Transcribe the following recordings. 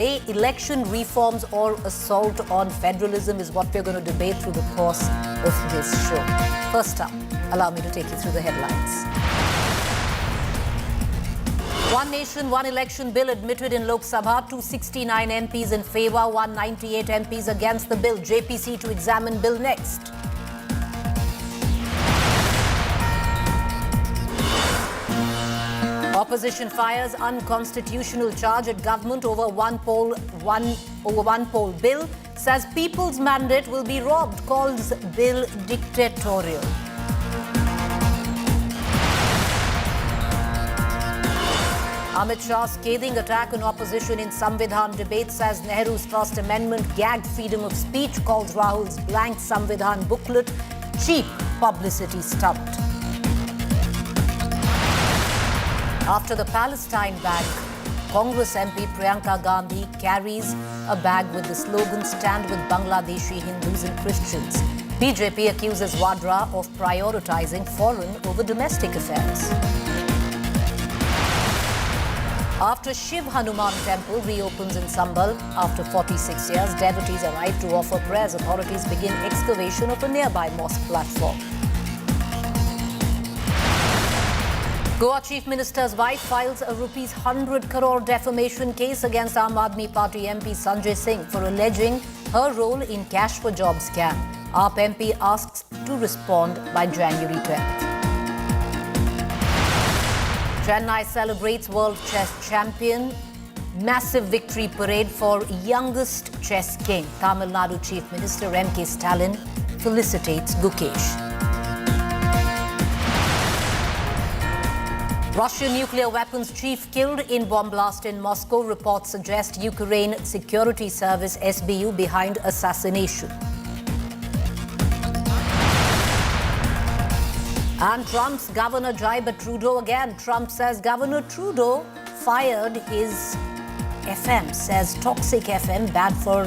Election reforms or assault on federalism is what we're going to debate through the course of this show. First up, allow me to take you through the headlines. One nation, one election bill admitted in Lok Sabha. 269 MPs in favour, 198 MPs against the bill. JPC to examine bill next. Opposition fires unconstitutional charge at government over one poll bill. Says people's mandate will be robbed. Calls bill dictatorial. Amit Shah scathing attack on opposition in Samvidhan debate. Says Nehru's Trust Amendment gagged freedom of speech. Calls Rahul's blank Samvidhan booklet cheap publicity stunt. After the Palestine bag, Congress MP Priyanka Gandhi carries a bag with the slogan "Stand with Bangladeshi Hindus and Christians." BJP accuses Vadra of prioritizing foreign over domestic affairs. After Shiv Hanuman Temple reopens in Sambal after 46 years, devotees arrive to offer prayers. Authorities begin excavation of a nearby mosque platform. Goa Chief Minister's wife files a ₹100 crore defamation case against Aam Aadmi Party MP Sanjay Singh for alleging her role in cash for jobs scam. AAP MP asks to respond by January 12th. Chennai celebrates World Chess Champion. Massive victory parade for youngest chess king. Tamil Nadu Chief Minister M.K. Stalin felicitates Gukesh. Russian nuclear weapons chief killed in bomb blast in Moscow. Reports suggest Ukraine Security Service SBU behind assassination. And Trump's governor jibe at Trudeau again. Trump says Governor Trudeau fired his FM, says toxic FM bad for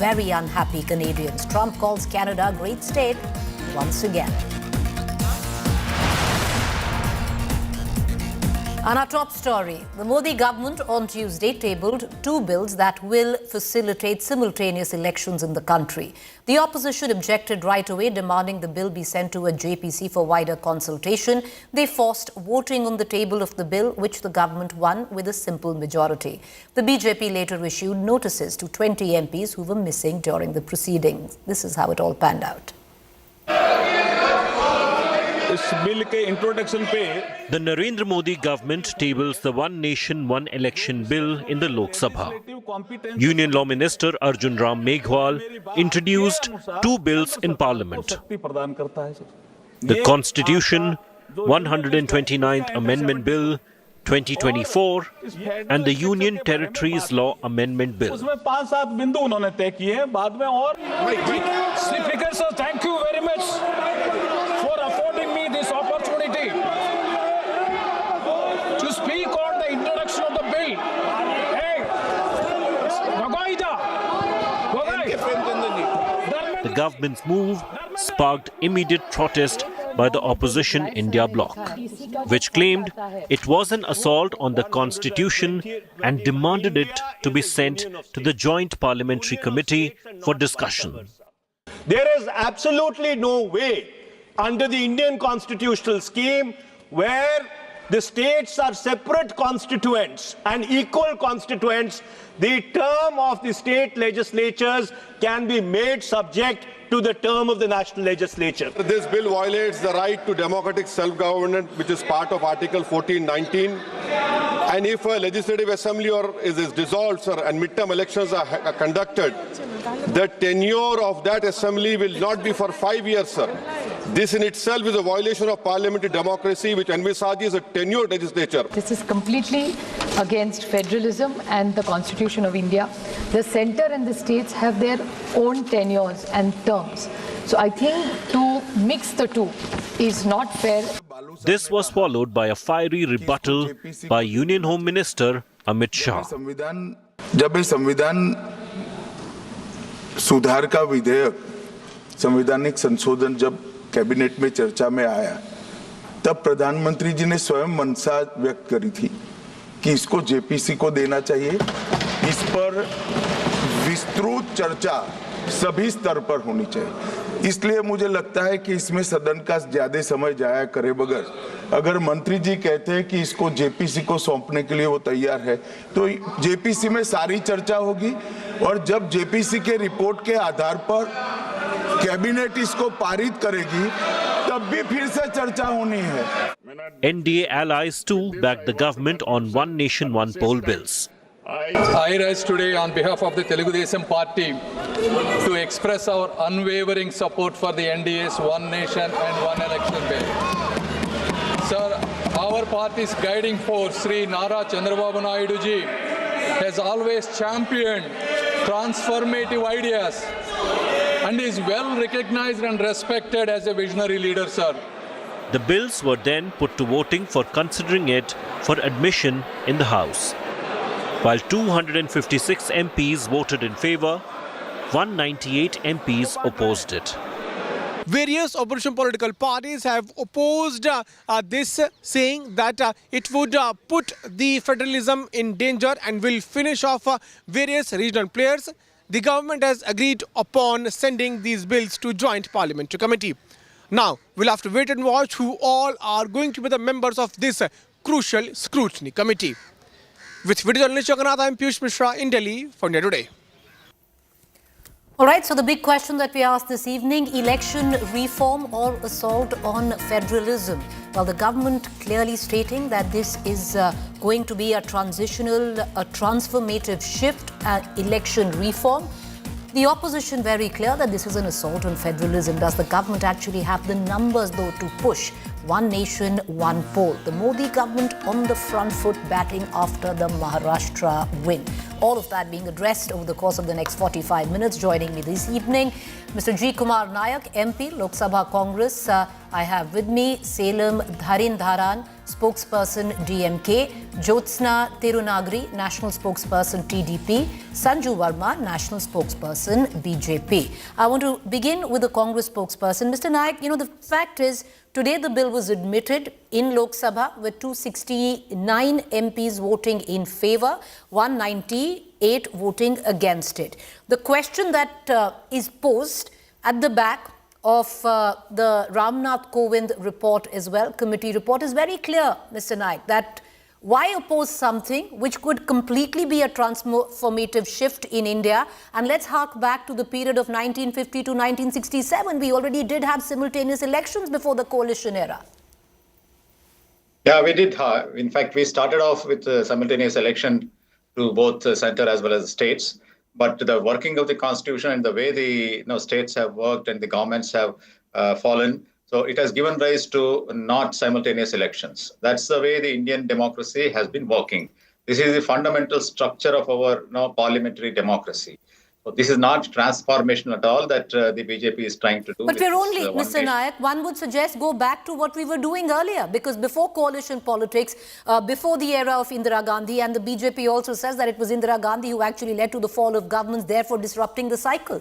very unhappy Canadians. Trump calls Canada a great state once again. And our top story, the Modi government on Tuesday tabled two bills that will facilitate simultaneous elections in the country. The opposition objected right away, demanding the bill be sent to a JPC for wider consultation. They forced voting on the table of the bill, which the government won with a simple majority. The BJP later issued notices to 20 MPs who were missing during the proceedings. This is how it all panned out. The Narendra Modi government tables the One Nation, One Election bill in the Lok Sabha. Union Law Minister Arjun Meghwal introduced two bills in Parliament. The Constitution 129th Amendment Bill 2024 and the Union Territories Law Amendment Bill. Speaker, sir, thank you very much for affording me this opportunity to speak on the introduction of the bill. Hey, the government's move sparked immediate protest by the opposition India bloc, which claimed it was an assault on the constitution and demanded it to be sent to the Joint Parliamentary Committee for discussion. There is absolutely no way under the Indian constitutional scheme where the states are separate constituents and equal constituents, the term of the state legislatures can be made subject to the term of the national legislature. This bill violates the right to democratic self-government, which is part of Article 1419. And if a legislative assembly is dissolved, sir, and midterm elections are conducted, the tenure of that assembly will not be for 5 years, sir. This in itself is a violation of parliamentary democracy, which envisages a tenured legislature. This is completely against federalism and the Constitution of India. The centre and the states have their own tenures and terms. So I think to mix the two is not fair. This was followed by a fiery rebuttal by Union Home Minister Amit Shah. जब ये संविधान सुधार का विधेयक संवैधानिक संशोधन जब cabinet में चर्चा में आया तब प्रधानमंत्री जी ने स्वयं मनसा व्यक्त करी थी कि इसको जेपीसी को देना चाहिए। इस पर विस्तृत चर्चा सभी स्तर पर होनी चाहिए। इसलिए मुझे लगता है कि इसमें सदन का ज्यादा समय जाया करे बगैर अगर मंत्री जी कहते हैं कि इसको जेपीसी को सौंपने के लिए वो तैयार है, तो जेपीसी में सारी चर्चा होगी और जब जेपीसी के रिपोर्ट के आधार पर कैबिनेट इसको पारित करेगी तब भी फिर से चर्चा होनी है। NDA allies too backed the government on One Nation, One Poll bills. I rise today on behalf of the Telugu Desam Party to express our unwavering support for the NDA's One Nation and One Election bill. Sir, our party's guiding force, Sri Nara Chandrababu Naidu ji, has always championed transformative ideas and is well recognized and respected as a visionary leader, sir. The bills were then put to voting for considering it for admission in the House. While 256 MPs voted in favour, 198 MPs opposed it. Various opposition political parties have opposed this, saying that it would put the federalism in danger and will finish off various regional players. The government has agreed upon sending these bills to Joint Parliamentary Committee. Now, we'll have to wait and watch who all are going to be the members of this crucial scrutiny committee. With video journalist Jagannath, I'm Piyush Mishra in Delhi for India Today. All right, so the big question that we asked this evening, election reform or assault on federalism? Well, the government clearly stating that this is going to be a transitional, a transformative shift, election reform. The opposition very clear that this is an assault on federalism. Does the government actually have the numbers, though, to push one nation, one poll? The Modi government on the front foot batting after the Maharashtra win. All of that being addressed over the course of the next 45 minutes. Joining me this evening, Mr. G. Kumar Nayak, MP, Lok Sabha Congress. I have with me Salem Dharindharan, spokesperson DMK, Jyotsna Tirunagri, national spokesperson TDP, Sanju Verma, national spokesperson BJP. I want to begin with the Congress spokesperson. Mr. Nayak, the fact is, today the bill was admitted in Lok Sabha with 269 MPs voting in favour, 198 voting against it. The question that is posed at the back of the Ramnath Kovind report as well, committee report, is very clear, Mr. Naik, that why oppose something which could completely be a transformative shift in India? And let's hark back to the period of 1950 to 1967. We already did have simultaneous elections before the coalition era. Yeah, we did. In fact, we started off with simultaneous election to both center as well as states. But the working of the constitution and the way the states have worked and the governments have fallen, so it has given rise to not simultaneous elections. That's the way the Indian democracy has been working. This is the fundamental structure of our parliamentary democracy. So this is not transformation at all that the BJP is trying to do. But we're only, Mr. Nayak, one would suggest go back to what we were doing earlier, because before coalition politics, before the era of Indira Gandhi, and the BJP also says that it was Indira Gandhi who actually led to the fall of governments, therefore disrupting the cycle.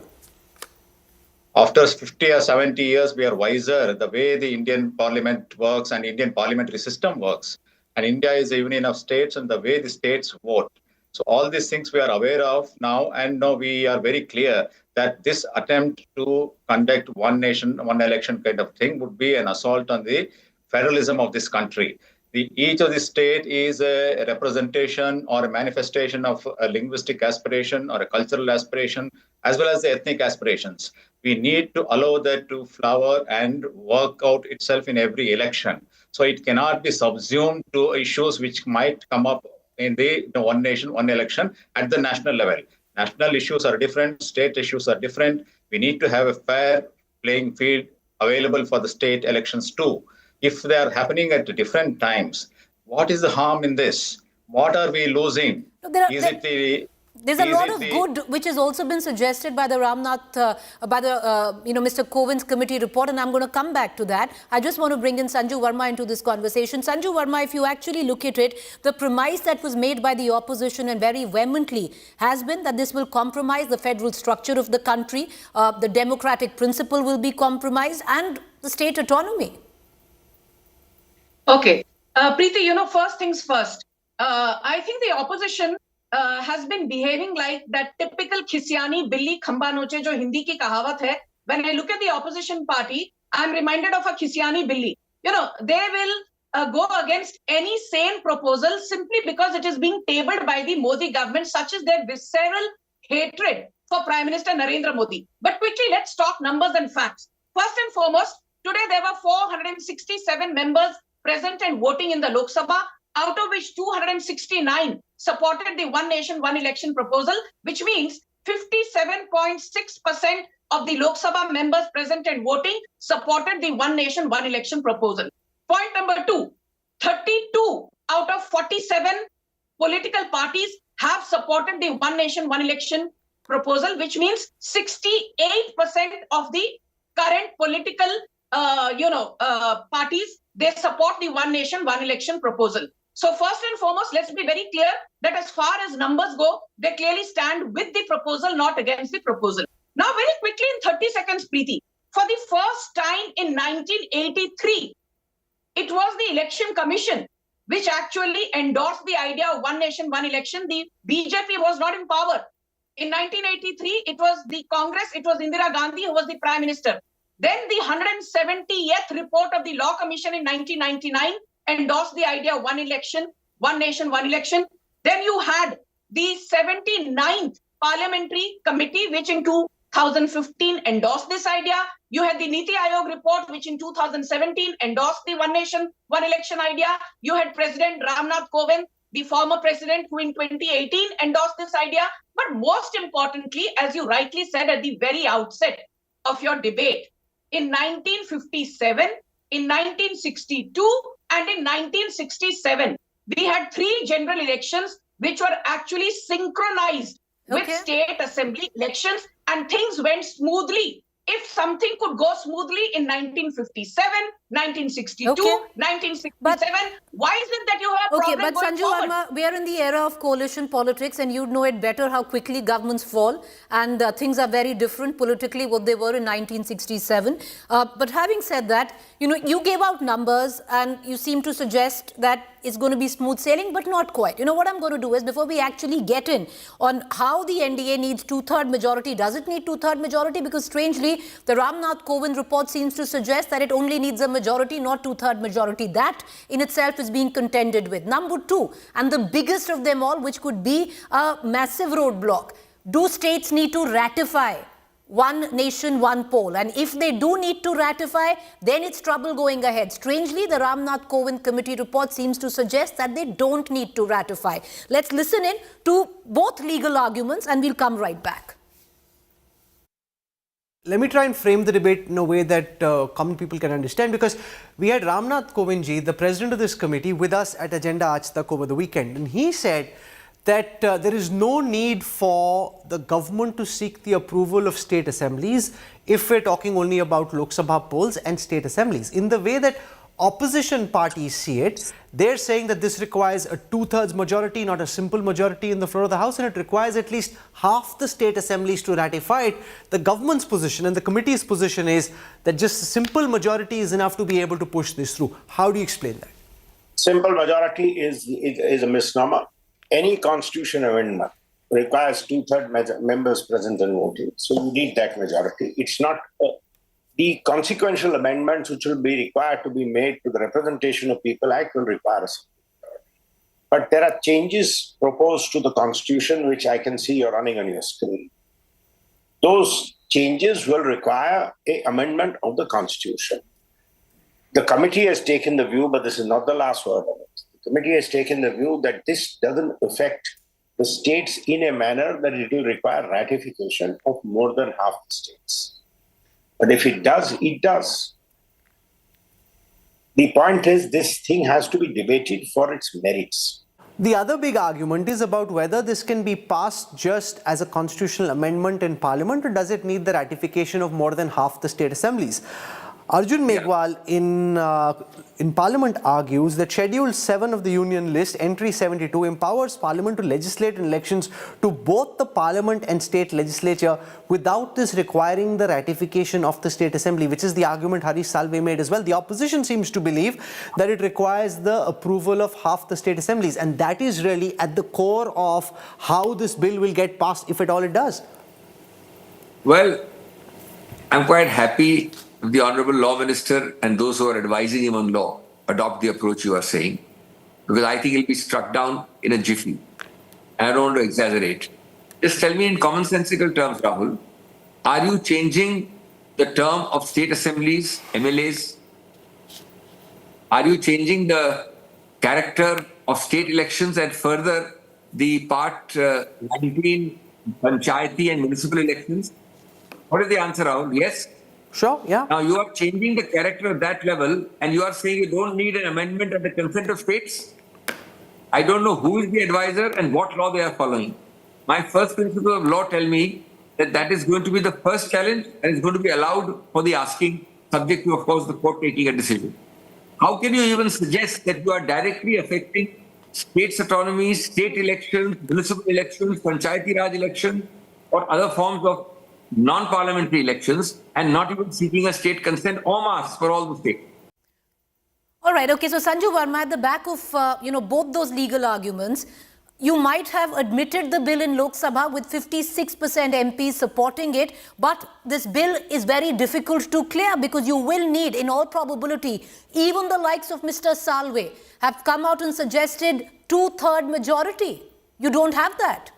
After 50 or 70 years, we are wiser the way the Indian parliament works and Indian parliamentary system works. And India is a union of states and the way the states vote. So all these things we are aware of now, and now we are very clear that this attempt to conduct one nation, one election kind of thing would be an assault on the federalism of this country. Each of the state is a representation or a manifestation of a linguistic aspiration or a cultural aspiration, as well as the ethnic aspirations. We need to allow that to flower and work out itself in every election. So it cannot be subsumed to issues which might come up in the one nation, one election at the national level. National issues are different, state issues are different. We need to have a fair playing field available for the state elections too. If they are happening at different times, what is the harm in this? What are we losing? There's a lot of good which has also been suggested by the Ramnath, Mr. Kovind's committee report, and I'm going to come back to that. I just want to bring in Sanju Verma into this conversation. Sanju Verma, if you actually look at it, the premise that was made by the opposition and very vehemently has been that this will compromise the federal structure of the country, the democratic principle will be compromised, and the state autonomy. Okay. Preeti, first things first. I think the opposition has been behaving like that typical खिसियानी बिल्ली खंबा नोचे जो हिंदी की कहावत है. When I look at the opposition party, I'm reminded of a खिसियानी बिल्ली. You know, they will go against any sane proposal simply because it is being tabled by the Modi government, such as their visceral hatred for Prime Minister Narendra Modi. But quickly, let's talk numbers and facts. First and foremost, today there were 467 members present and voting in the Lok Sabha, out of which 269 supported the One Nation, One Election proposal, which means 57.6% of the Lok Sabha members present and voting supported the One Nation, One Election proposal. Point number two, 32 out of 47 political parties have supported the One Nation, One Election proposal, which means 68% of the current political parties, they support the One Nation, One Election proposal. So first and foremost, let's be very clear that as far as numbers go, they clearly stand with the proposal, not against the proposal. Now, very quickly in 30 seconds, Preeti, for the first time in 1983, it was the Election Commission which actually endorsed the idea of One Nation, One Election. The BJP was not in power. In 1983, it was the Congress, it was Indira Gandhi who was the Prime Minister. Then the 170th report of the Law Commission in 1999 endorsed the idea of one election, one nation, one election. Then you had the 79th Parliamentary Committee, which in 2015 endorsed this idea. You had the Niti Aayog report, which in 2017 endorsed the One Nation, One Election idea. You had President Ramnath Kovind, the former president, who in 2018 endorsed this idea. But most importantly, as you rightly said at the very outset of your debate, in 1957, in 1962, and in 1967, we had 3 general elections which were actually synchronized with state assembly elections, and things went smoothly. If something could go smoothly in 1957, 1962, 1967, why is it that you have a problem but going Sanju forward? Verma, we are in the era of coalition politics, and you know it better how quickly governments fall, and things are very different politically what they were in 1967. But having said that, you know, you gave out numbers and you seem to suggest that it's going to be smooth sailing, but not quite. You know, what I'm going to do is, before we actually get in on how the NDA needs two-third majority, does it need two-third majority? Because strangely, the Ramnath Kovind report seems to suggest that it only needs a majority, not two-third majority. That in itself is being contended with. Number 2, and the biggest of them all, which could be a massive roadblock. Do states need to ratify One Nation, One Poll? And if they do need to ratify, then it's trouble going ahead. Strangely, the Ramnath Kovind committee report seems to suggest that they don't need to ratify. Let's listen in to both legal arguments and we'll come right back. Let me try and frame the debate in a way that common people can understand, because we had Ramnath Kovind ji, the president of this committee, with us at Agenda Aaj Tak over the weekend, and he said that there is no need for the government to seek the approval of state assemblies if we're talking only about Lok Sabha polls and state assemblies. In the way that opposition parties see it, they're saying that this requires a two-thirds majority, not a simple majority in the floor of the House, and it requires at least half the state assemblies to ratify it. The government's position and the committee's position is that just a simple majority is enough to be able to push this through. How do you explain that? Simple majority is a misnomer. Any constitution amendment requires two-thirds members present and voting. So you need that majority. It's not the consequential amendments which will be required to be made to the Representation of People Act will require a simple majority. But there are changes proposed to the Constitution which I can see you're running on your screen. Those changes will require an amendment of the Constitution. The committee has taken the view, but this is not the last word of it. The committee has taken the view that this doesn't affect the states in a manner that it will require ratification of more than half the states. But if it does, it does. The point is, this thing has to be debated for its merits. The other big argument is about whether this can be passed just as a constitutional amendment in Parliament, or does it need the ratification of more than half the state assemblies? Arjun Meghwal in Parliament argues that Schedule 7 of the Union List, Entry 72, empowers Parliament to legislate in elections to both the Parliament and state legislature without this requiring the ratification of the State Assembly, which is the argument Harish Salve made as well. The opposition seems to believe that it requires the approval of half the state assemblies, and that is really at the core of how this bill will get passed, if at all it does. Well, I'm quite happy if the Honorable Law Minister and those who are advising him on law adopt the approach you are saying, because I think it'll be struck down in a jiffy. And I don't want to exaggerate. Just tell me in commonsensical terms, Rahul, are you changing the term of state assemblies, MLAs? Are you changing the character of state elections and further the part between panchayati and municipal elections? What is the answer, Rahul? Yes? Sure, yeah. Now you are changing the character at that level and you are saying you don't need an amendment at the consent of states? I don't know who is the advisor and what law they are following. My first principle of law tell me that that is going to be the first challenge and is going to be allowed for the asking, subject to, of course, the court taking a decision. How can you even suggest that you are directly affecting states' autonomies, state elections, municipal elections, panchayati raj elections, or other forms of non-parliamentary elections and not even seeking a state consent en masse for all the states? All right, okay, so Sanju Verma, at the back of, both those legal arguments, you might have admitted the bill in Lok Sabha with 56% MPs supporting it, but this bill is very difficult to clear because you will need, in all probability, even the likes of Mr. Salve have come out and suggested 2/3 majority. You don't have that.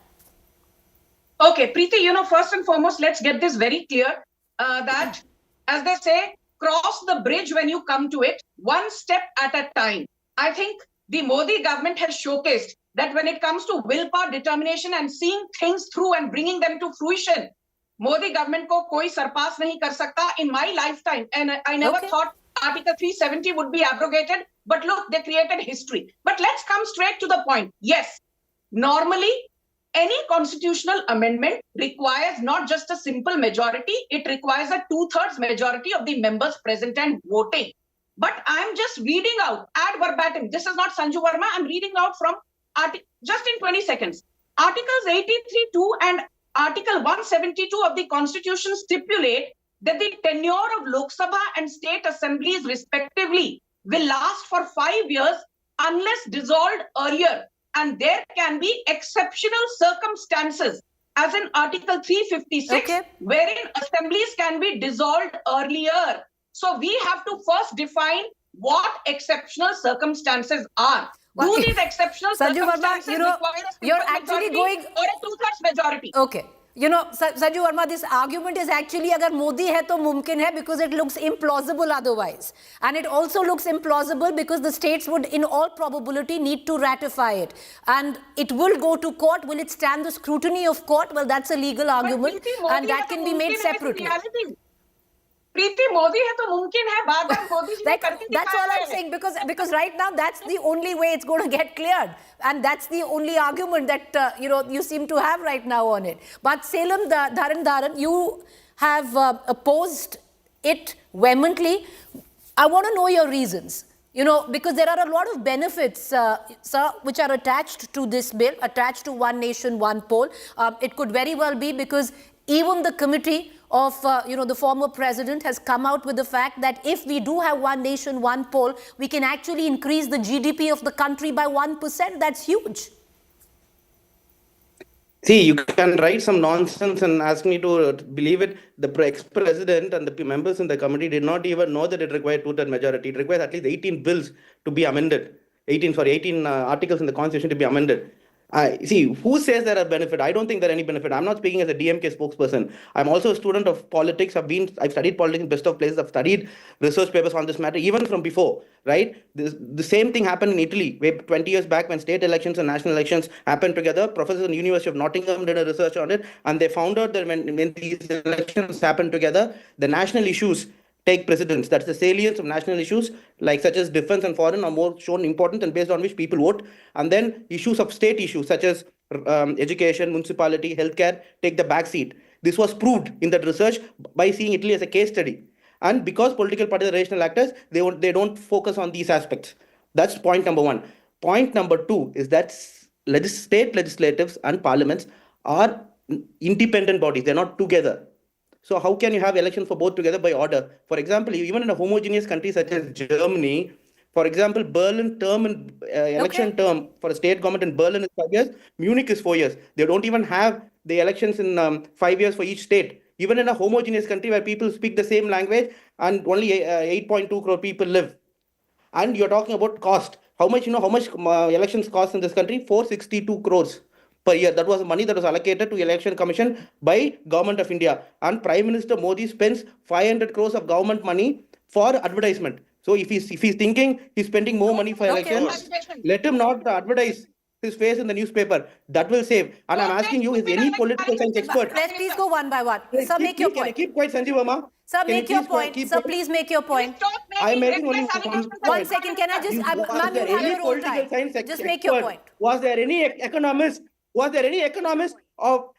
Okay, Preeti, first and foremost, let's get this very clear that, as they say, cross the bridge when you come to it, one step at a time. I think the Modi government has showcased that when it comes to willpower, determination and seeing things through and bringing them to fruition, Modi government ko koi sarpass nahi kar sakta in my lifetime. And I never thought Article 370 would be abrogated, but look, they created history. But let's come straight to the point. Yes, normally, any constitutional amendment requires not just a simple majority, it requires a 2/3 majority of the members present and voting. But I'm just reading out ad verbatim. This is not Sanju Verma. I'm reading out from just in 20 seconds. Articles 83(2) and Article 172 of the Constitution stipulate that the tenure of Lok Sabha and state assemblies respectively will last for 5 years unless dissolved earlier. And there can be exceptional circumstances, as in Article 356, wherein assemblies can be dissolved earlier. So we have to first define what exceptional circumstances are. Do these exceptional circumstances require a you're actually going or a 2/3 majority? Okay. Sanju Verma, this argument is actually agar Modi hai to mumkin hai because it looks implausible otherwise. And it also looks implausible because the states would in all probability need to ratify it. And it will go to court. Will it stand the scrutiny of court? Well, that's a legal argument and that can be made separately. Preeti, Modi hai to mumkin hai, baar Modi ji ne karke dikhaya. That's all I'm saying because right now that's the only way it's going to get cleared, and that's the only argument that you seem to have right now on it. But Salem Dharan, you have opposed it vehemently. I want to know your reasons. Because there are a lot of benefits, sir, which are attached to this bill, attached to One Nation, One Poll. It could very well be because even the committee of, the former president has come out with the fact that if we do have One Nation, One Poll, we can actually increase the GDP of the country by 1%. That's huge. See, you can write some nonsense and ask me to believe it. The ex-president and the members in the committee did not even know that it required 2/3 majority. It requires at least 18 bills to be amended. 18 articles in the constitution to be amended. See, who says there are benefit? I don't think there are any benefit. I'm not speaking as a DMK spokesperson. I'm also a student of politics. I've studied politics in best of places. I've studied research papers on this matter, even from before, right? The same thing happened in Italy, where 20 years back when state elections and national elections happened together. Professors in the University of Nottingham did a research on it, and they found out that when these elections happen together, the national issues take precedence. That's the salience of national issues, like such as defense and foreign, are more shown important and based on which people vote. And then issues of state issues, such as education, municipality, healthcare, take the back seat. This was proved in that research by seeing Italy as a case study. And because political parties are rational actors, they don't focus on these aspects. That's point number one. Point number two is that state legislatives and parliaments are independent bodies. They're not together. So how can you have elections for both together by order? For example, even in a homogeneous country such as Germany, for example, Berlin term and election term for a state government in Berlin is 5 years. Munich is 4 years. They don't even have the elections in 5 years for each state. Even in a homogeneous country where people speak the same language and only 8.2 crore people live. And you're talking about cost. How much elections cost in this country? 462 crores per year. That was money that was allocated to election commission by government of India. And Prime Minister Modi spends 500 crores of government money for advertisement. So if he's thinking he's spending more money for elections, let him not advertise his face in the newspaper. That will save. And I'm asking you, is any political science expert? Let's please go one by one. Sir, make your point. Can I keep quiet, Sanjeev Verma? Sir, make your point. Sir, please make your point. I'm making only one point. 1 second. Can I just, ma'am, you have your own time. Just make your point. Was there any economist of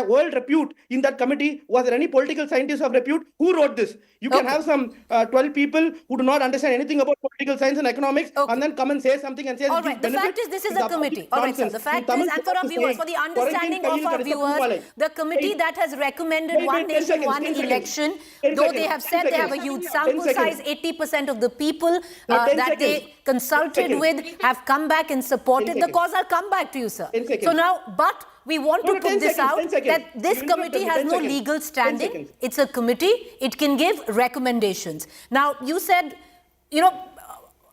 world repute in that committee? Was there any political scientist of repute who wrote this? You can have some 12 people who do not understand anything about political science and economics and then come and say something and say, all right, the fact is this is a committee. All right, sir. The fact is, and for our viewers, for the understanding of our viewers, the committee that has recommended one nation, one election, though they have said they have a huge sample size, 80% of the people that they consulted with have come back and supported the cause. I'll come back to you, sir. So now, but we want to put this out that this committee has no legal standing. It's a committee. It can give recommendations. Now, you said,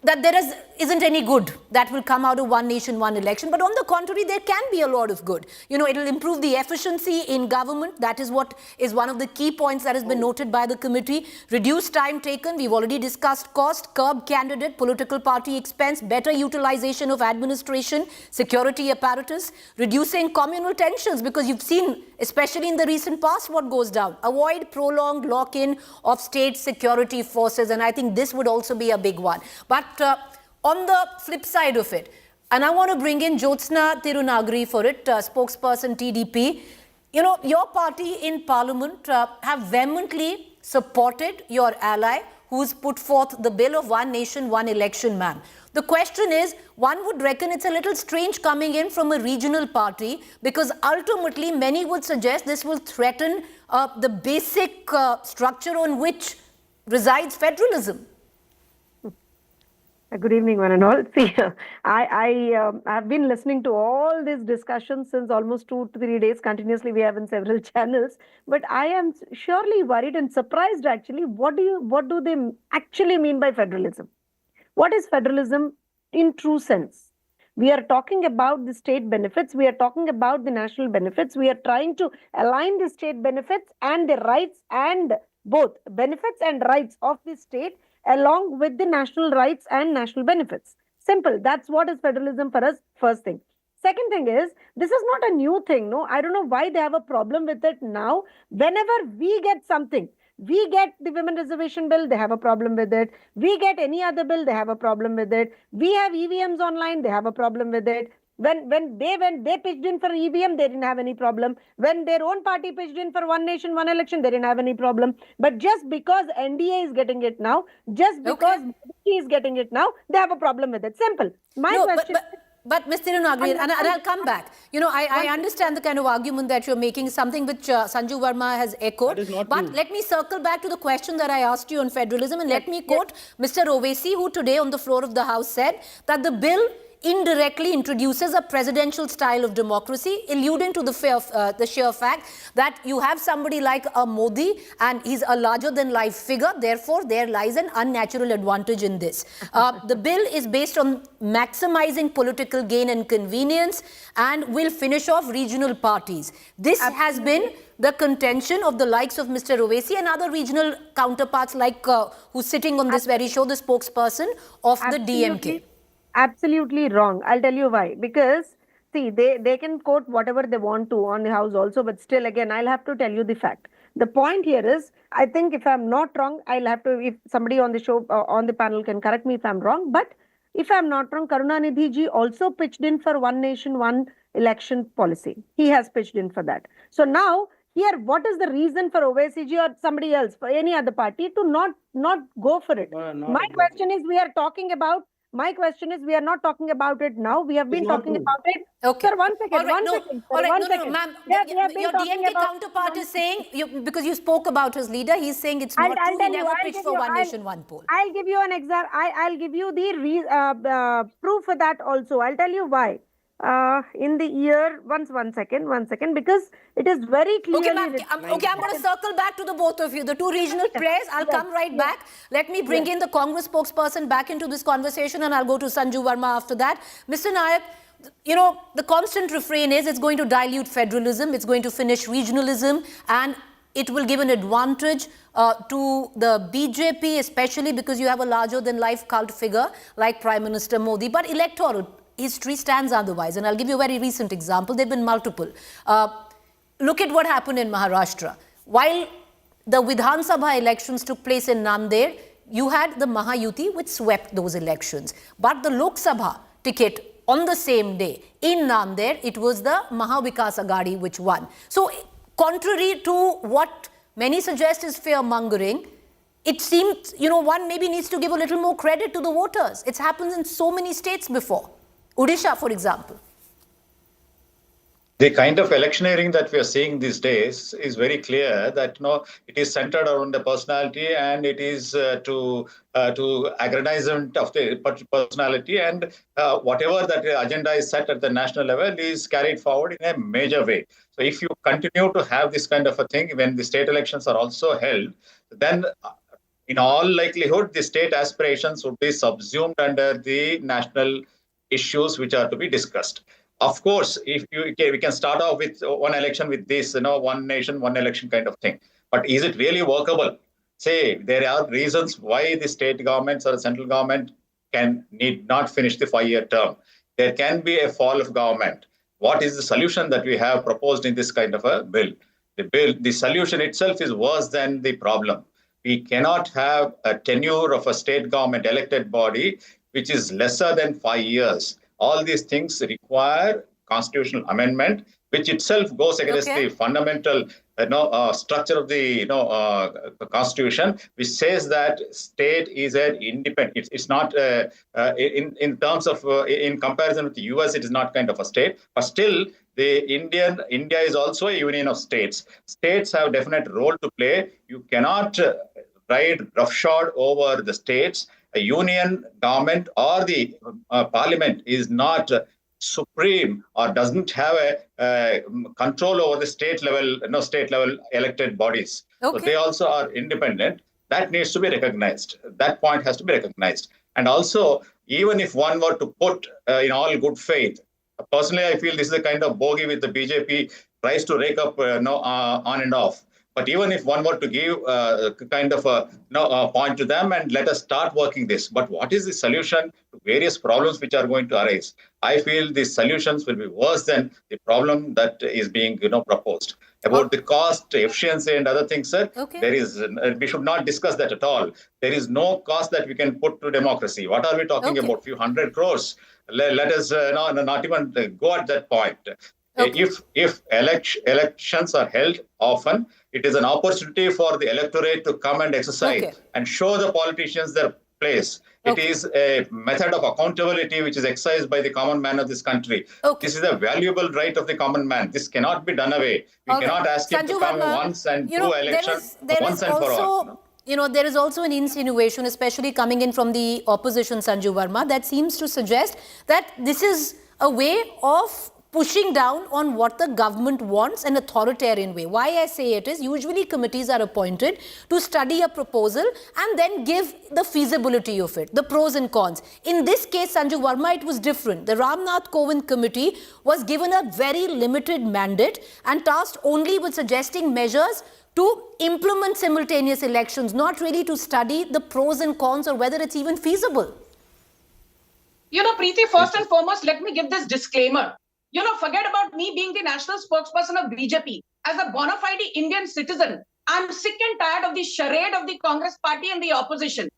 that there isn't any good that will come out of one nation, one election. But on the contrary, there can be a lot of good. It'll improve the efficiency in government. That is what is one of the key points that has been noted by the committee. Reduce time taken. We've already discussed cost, curb candidate, political party expense, better utilization of administration, security apparatus, reducing communal tensions, because you've seen, especially in the recent past, what goes down. Avoid prolonged lock-in of state security forces. And I think this would also be a big one. But on the flip side of it, and I want to bring in Jyotsna Tirunagari for it, spokesperson TDP. Your party in Parliament have vehemently supported your ally who's put forth the bill of one nation, one election, ma'am. The question is, one would reckon it's a little strange coming in from a regional party, because ultimately many would suggest this will threaten the basic structure on which resides federalism. Good evening, one and all. See, I have been listening to all these discussions since almost 2 to 3 days continuously. We have in several channels, but I am surely worried and surprised actually. What do they actually mean by federalism? What is federalism in true sense? We are talking about the state benefits. We are talking about the national benefits. We are trying to align the state benefits and the rights, and both benefits and rights of the state along with the national rights and national benefits. Simple. That's what is federalism for us, first thing. Second thing is, this is not a new thing. No, I don't know why they have a problem with it now. Whenever we get something, we get the women reservation bill, they have a problem with it. We get any other bill, they have a problem with it. We have EVMs online, they have a problem with it. When they pitched in for EVM, they didn't have any problem. When their own party pitched in for one nation, one election, they didn't have any problem. But just because NDA is getting it now, just because he is getting it now, they have a problem with it. Simple. My question. But Ms. Tirunagari, and I'll come back. I understand the kind of argument that you're making, something which Sanju Verma has echoed. But let me circle back to the question that I asked you on federalism, and let me quote Mr. Owaisi, who today on the floor of the House said that the bill indirectly introduces a presidential style of democracy, alluding to the sheer fact that you have somebody like a Modi and he's a larger-than-life figure. Therefore, there lies an unnatural advantage in this. The bill is based on maximizing political gain and convenience and will finish off regional parties. This has been the contention of the likes of Mr. Owaisi and other regional counterparts like who's sitting on this very show, the spokesperson of the DMK. Absolutely wrong. I'll tell you why. Because, see, they can quote whatever they want to on the House also, but still, again, I'll have to tell you the fact. The point here is, I think if I'm not wrong, I'll have to, if somebody on the show, on the panel can correct me if I'm wrong, but if I'm not wrong, Karunanidhi ji also pitched in for one nation, one election policy. He has pitched in for that. So now, here, what is the reason for OSCG or somebody else, for any other party, to not go for it? My question is, we are talking about. My question is, we are not talking about it now. We have been talking about it. Okay. Sir, one second. All right, one no, second. Sir, all right, one no, second. ma'am. We have been Your talking DMK about counterpart is saying, because you spoke about his leader, he's saying it's not true. He never pitched for one nation, one poll. I'll give you an example. I'll give you the proof for that also. I'll tell you why. In the year, one second, because it is very clearly. Okay, ma'am. I'm going to circle back to the both of you. The two regional players, I'll come right back. Let me bring in the Congress spokesperson back into this conversation, and I'll go to Sanju Verma after that. Mr. Nayak, you know, the constant refrain is it's going to dilute federalism, it's going to finish regionalism, and it will give an advantage to the BJP, especially because you have a larger-than-life cult figure like Prime Minister Modi. But electoral history stands otherwise, and I'll give you a very recent example. There have been multiple. Look at what happened in Maharashtra. While the Vidhan Sabha elections took place in Nanded, you had the Mahayuti which swept those elections. But the Lok Sabha ticket on the same day in Nanded, it was the Mahavikas Aghadi which won. So contrary to what many suggest is fear-mongering, it seems, you know, one maybe needs to give a little more credit to the voters. It's happened in so many states before. Odisha, for example. The kind of electioneering that we are seeing these days is very clear that it is centered around the personality, and it is to aggrandizement of the personality, and whatever that agenda is set at the national level is carried forward in a major way. So if you continue to have this kind of a thing when the state elections are also held, then in all likelihood the state aspirations would be subsumed under the national issues which are to be discussed. Of course, if we can start off with one election with this, one nation, one election kind of thing. But is it really workable? Say, there are reasons why the state governments or the central government need not finish the 5-year term. There can be a fall of government. What is the solution that we have proposed in this kind of a bill? The solution itself is worse than the problem. We cannot have a tenure of a state government elected body which is lesser than 5 years. All these things require constitutional amendment, which itself goes against the fundamental structure of the constitution, which says that state is an independent. It's not in terms of in comparison with the US, it is not kind of a state, but still India is also a union of states. States have definite role to play. You cannot ride roughshod over the states. A union government or the parliament is not supreme or doesn't have a control over the state level elected bodies. So they also are independent. That needs to be recognized. That point has to be recognized. And also, even if one were to put in all good faith, personally, I feel this is a kind of bogey with the BJP tries to rake up on and off. But even if one were to give kind of a point to them and let us start working this, but what is the solution to various problems which are going to arise? I feel the solutions will be worse than the problem that is being proposed. About the cost, efficiency, and other things, sir. There is we should not discuss that at all. There is no cost that we can put to democracy. What are we talking about? Few hundred crores. Let us not even go at that point. If elections are held often, it is an opportunity for the electorate to come and exercise and show the politicians their place. It is a method of accountability which is exercised by the common man of this country. This is a valuable right of the common man. This cannot be done away. We cannot ask him to come once and do elections once and for all. There is also an insinuation, especially coming in from the opposition, Sanju Verma, that seems to suggest that this is a way of pushing down on what the government wants, an authoritarian way. Why I say it is, usually committees are appointed to study a proposal and then give the feasibility of it, the pros and cons. In this case, Sanju Verma, it was different. The Ramnath Kovind committee was given a very limited mandate and tasked only with suggesting measures to implement simultaneous elections, not really to study the pros and cons or whether it's even feasible. Preeti, first and foremost, let me give this disclaimer. Forget about me being the national spokesperson of BJP. As a bona fide Indian citizen, I'm sick and tired of the charade of the Congress party and the opposition.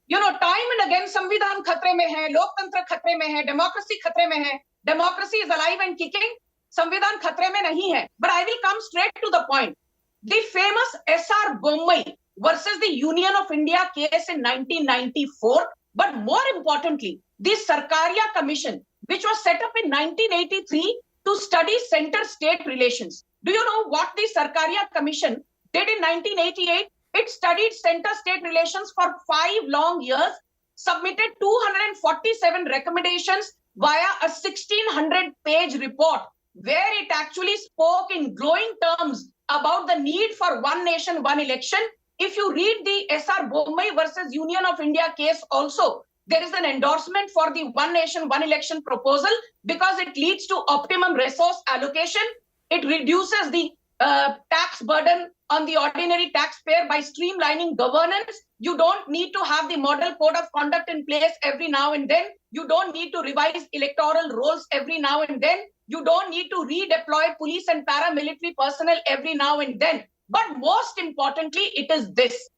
Time and again, Samvidhan khatre mein hai, Loktantra khatre mein hai, democracy khatre mein hai. Democracy is alive and kicking. Samvidhan khatre mein nahi hai. But I will come straight to the point. The famous S.R. Bommai versus the Union of India case in 1994, but more importantly, the Sarkaria Commission, which was set up in 1983 to study center-state relations. Do you know what the Sarkaria Commission did in 1988? It studied center-state relations for 5 long years, submitted 247 recommendations via a 1600-page report, where it actually spoke in glowing terms about the need for one nation, one election. If you read the S.R. Bommai versus Union of India case also, there is an endorsement for the one nation, one election proposal because it leads to optimum resource allocation. It reduces the tax burden on the ordinary taxpayer by streamlining governance. You don't need to have the model code of conduct in place every now and then. You don't need to revise electoral rolls every now and then. You don't need to redeploy police and paramilitary personnel every now and then. But most importantly, it is this.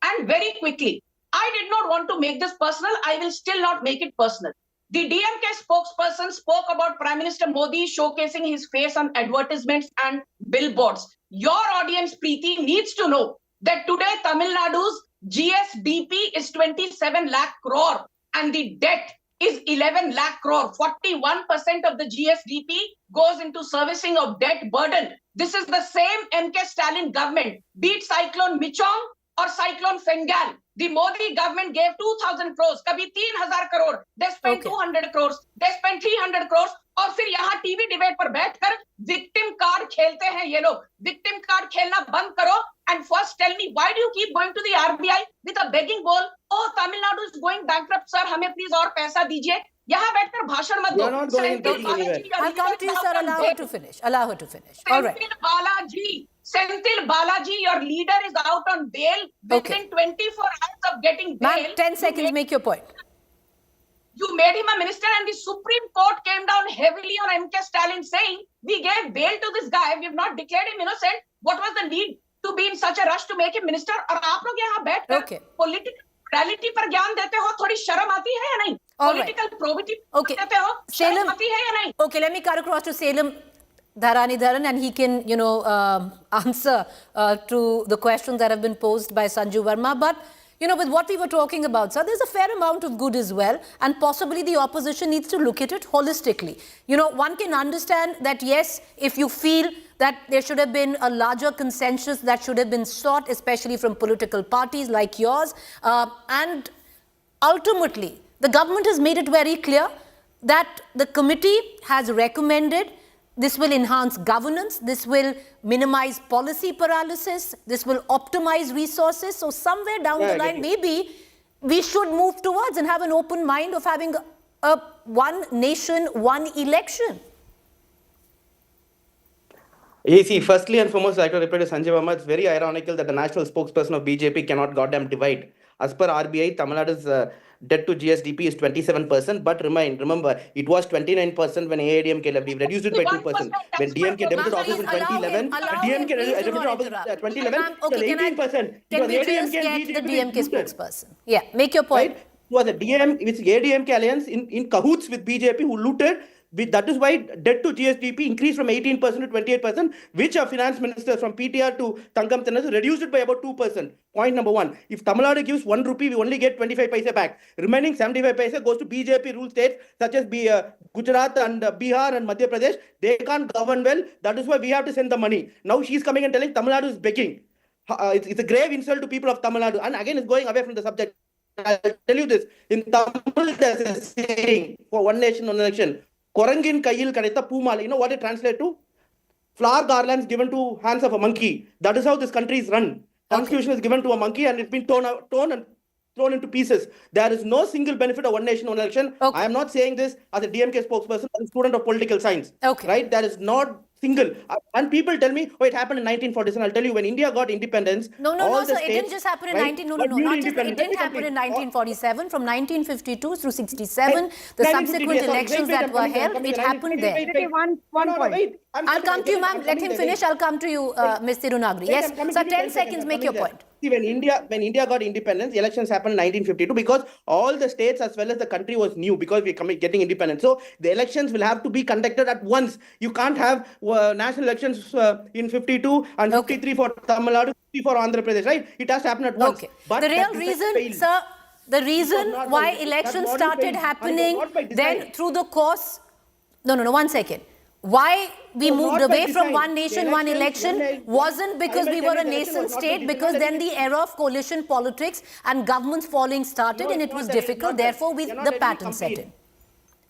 And very quickly, I did not want to make this personal. I will still not make it personal. The DMK spokesperson spoke about Prime Minister Modi showcasing his face on advertisements and billboards. Your audience, Preeti, needs to know that today Tamil Nadu's GSDP is 27 lakh crore and the debt is 11 lakh crore. 41% of the GSDP goes into servicing of debt burden. This is the same MK Stalin government, be it Cyclone Michong or Cyclone Fengal. The Modi government gave 2,000 crores, kabhi 3,000 crore. They spent 200 crores, they spent 300 crores. और फिर यहाँ TV debate पर बैठकर victim card खेलते हैं ये लोग. Victim card खेलना बंद करो and first tell me why do you keep going to the RBI with a begging bowl? Oh, Tamil Nadu is going bankrupt, sir. हमें please और पैसा दीजिए. यहाँ बैठकर भाषण मत दो. I'll come to you, sir. Allow her to finish. Allow her to finish. All right. Senthil Balaji, your leader is out on bail within 24 hours of getting bail. Ma'am, 10 seconds, make your point. You made him a minister and the Supreme Court came down heavily on MK Stalin saying, we gave bail to this guy, we have not declared him innocent. What was the need to be in such a rush to make him minister? और आप लोग यहाँ बैठकर political morality पर ज्ञान देते हो, थोड़ी शर्म आती है या नहीं? Political probity देते हो, शर्म आती है या नहीं? Okay, let me cut across to Salem Dharanidharan and he can, answer to the questions that have been posed by Sanju Verma. But with what we were talking about, sir, there's a fair amount of good as well, and possibly the opposition needs to look at it holistically. One can understand that, yes, if you feel that there should have been a larger consensus that should have been sought, especially from political parties like yours, and ultimately, the government has made it very clear that the committee has recommended this will enhance governance, this will minimize policy paralysis, this will optimize resources. So somewhere down the line, maybe we should move towards and have an open mind of having a one nation, one election. You see, firstly and foremost, I'd like to reply to Sanjay Verma. It's very ironical that the national spokesperson of BJP cannot goddamn divide. As per RBI, Tamil Nadu's debt to GSDP is 27%, but remember, it was 29% when AIDMK left. We reduced it by 2%. When DMK debuted office in 2011, DMK debuted office in 2011, it was 18%. Can we just get the DMK spokesperson? Yeah, make your point. Right? It was a AIDMK alliance in cahoots with BJP who looted. That is why debt to GSDP increased from 18% to 28%, which our finance ministers from PTR to Tangam Tenasu reduced it by about 2%. Point number one, if Tamil Nadu gives 1 rupee, we only get 25 paisa back. Remaining 75 paisa goes to BJP ruled states such as Gujarat and Bihar and Madhya Pradesh. They can't govern well. That is why we have to send the money. Now she's coming and telling Tamil Nadu is begging. It's a grave insult to people of Tamil Nadu. And again, it's going away from the subject. I'll tell you this. In Tamil, there's a saying for one nation, one election. Korangin Kayil Kadeta Pumal. You know what it translates to? Flower garlands given to hands of a monkey. That is how this country is run. Constitution is given to a monkey and it's been torn and thrown into pieces. There is no single benefit of one nation, one election. I am not saying this as a DMK spokesperson, as a student of political science. Right? There is not single. And people tell me, it happened in 1947. I'll tell you, when India got independence... No, sir. It didn't just happen in it didn't happen in 1947. From 1952 through 67, the subsequent elections that were held, it happened there. One point. I'll come to you, ma'am. Let him finish. I'll come to you, Ms. Tirunagri. Yes, sir, 10 seconds, make your point. See, when India got independence, elections happened in 1952 because all the states as well as the country was new because we're getting independence. So the elections will have to be conducted at once. You can't have national elections in 52 and 53 for Tamil Nadu, 50 for Andhra Pradesh, right? It has to happen at once. But the real reason, sir, the reason why elections started happening then through the course... No, one second. Why we moved away from one nation, one election wasn't because we were a nascent state, because then the era of coalition politics and governments falling started and it was difficult. Therefore, the pattern set in.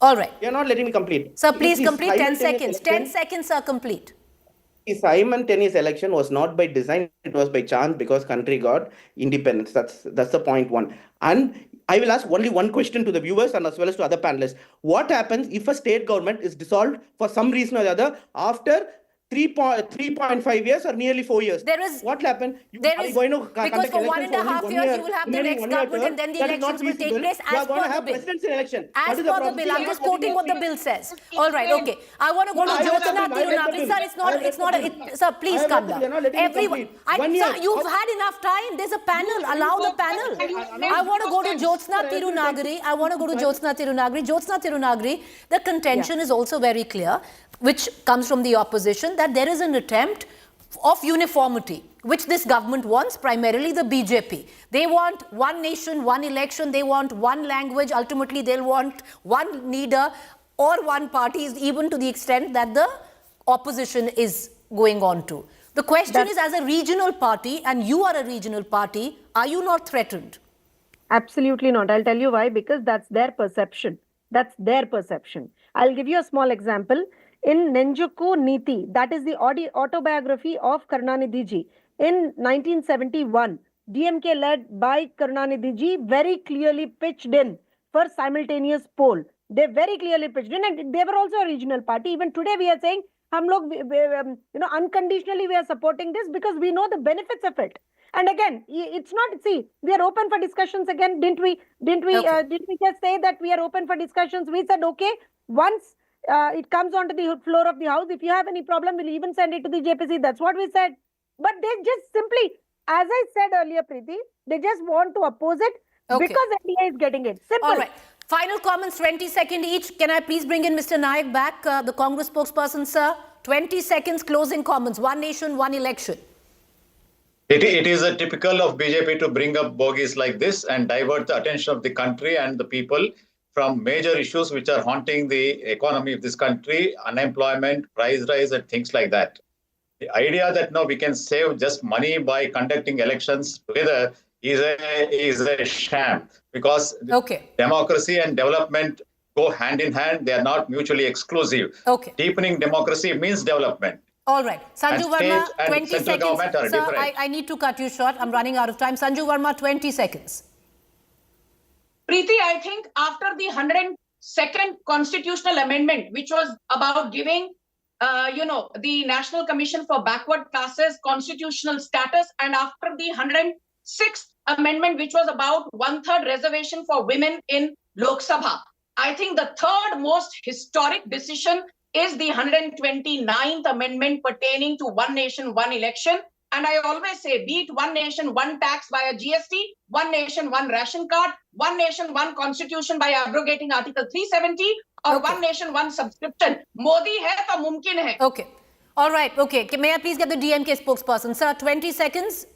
All right. You're not letting me complete. Sir, please complete 10 seconds. 10 seconds, sir, complete. The simultaneous election was not by design, it was by chance because country got independence. That's the point one. And I will ask only one question to the viewers and as well as to other panelists. What happens if a state government is dissolved for some reason or the other after 3.5 years or nearly 4 years? What will happen? Because for 1.5 years you will have the next government and then the elections will take place as per the bill. As per the bill. I'm just quoting what the bill says. All right, okay. I want to go to Jyotsna Tirunagari. Sir, sir, please come down. Everyone. Sir, you've had enough time. There's a panel. Allow the panel. I want to go to Jyotsna Tirunagari. Jyotsna Tirunagari, the contention is also very clear, which comes from the opposition, that there is an attempt of uniformity, which this government wants, primarily the BJP. They want one nation, one election, they want one language, ultimately they'll want one leader or one party, even to the extent that the opposition is going on to. The question is, as a regional party, and you are a regional party, are you not threatened? Absolutely not. I'll tell you why, because that's their perception. That's their perception. I'll give you a small example. In Nenjuku Niti, that is the autobiography of Karunanidhi ji. In 1971, DMK led by Karunanidhi ji very clearly pitched in for simultaneous poll. They very clearly pitched in, and they were also a regional party. Even today we are saying, unconditionally we are supporting this because we know the benefits of it. And again, it's not, see, we are open for discussions again. Didn't we just say that we are open for discussions? We said, okay, once it comes onto the floor of the house, if you have any problem, we'll even send it to the JPC. That's what we said. But they just simply, as I said earlier, Preeti, they just want to oppose it because NDA is getting it. Simple. All right. Final comments, 20 seconds each. Can I please bring in Mr. Nayak back, the Congress spokesperson, sir? 20 seconds closing comments. One nation, one election. It is a typical of BJP to bring up bogies like this and divert the attention of the country and the people from major issues which are haunting the economy of this country, unemployment, price rise, and things like that. The idea that we can save just money by conducting elections together is a sham, because democracy and development go hand in hand. They are not mutually exclusive. Deepening democracy means development. All right. Sanju Verma, 20 seconds. Sir, I need to cut you short. I'm running out of time. Sanju Verma, 20 seconds. Preeti, I think after the 102nd constitutional amendment, which was about giving, the National Commission for Backward Classes constitutional status, and after the 106th amendment, which was about 1/3 reservation for women in Lok Sabha, I think the third most historic decision is the 129th amendment pertaining to one nation, one election. And I always say, be it one nation, one tax via GST, one nation, one ration card, one nation, one constitution by abrogating Article 370, or one nation, one subscription. Modi hai to mumkin hai. Okay. All right. Okay. May I please get the DMK spokesperson? Sir, 20 seconds.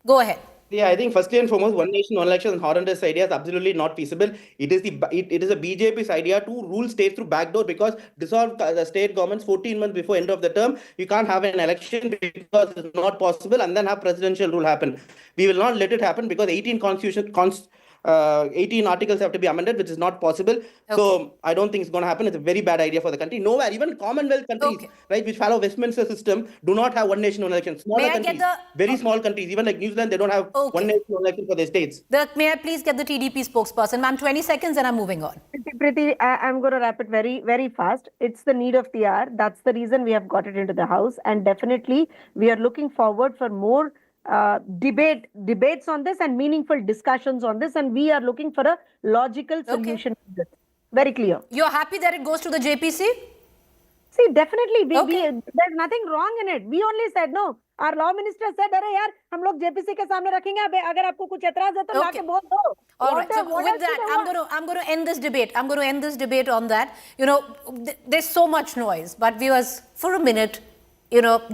Go ahead. Yeah, I think firstly and foremost, one nation, one election, Horrendous idea is absolutely not feasible. It is a BJP's idea to rule states through backdoor, because dissolve the state governments 14 months before end of the term. You can't have an election because it's not possible, and then have presidential rule happen. We will not let it happen because 18 articles have to be amended, which is not possible. So I don't think it's going to happen. It's a very bad idea for the country. Nowhere, even Commonwealth countries, right, which follow Westminster system, do not have one nation, one election. Smaller countries, very small countries, even like New Zealand, they don't have one nation, one election for their states. May I please get the TDP spokesperson? Ma'am, 20 seconds and I'm moving on. Preeti, I'm going to wrap it very, very fast. It's the need of the hour. That's the reason we have got it into the House. And definitely, we are looking forward for more debates on this and meaningful discussions on this, and we are looking for a logical solution. Very clear. You're happy that it goes to the JPC? See, definitely, there's nothing wrong in it. We only said no. Our law minister said, "अरे यार, हम लोग JPC के सामने रखेंगे, अगर आपको कुछ एतराज है तो लाके बोल दो." All right. So with that, I'm going to end this debate. I'm going to end this debate on that. You know, there's so much noise, but viewers, for a minute,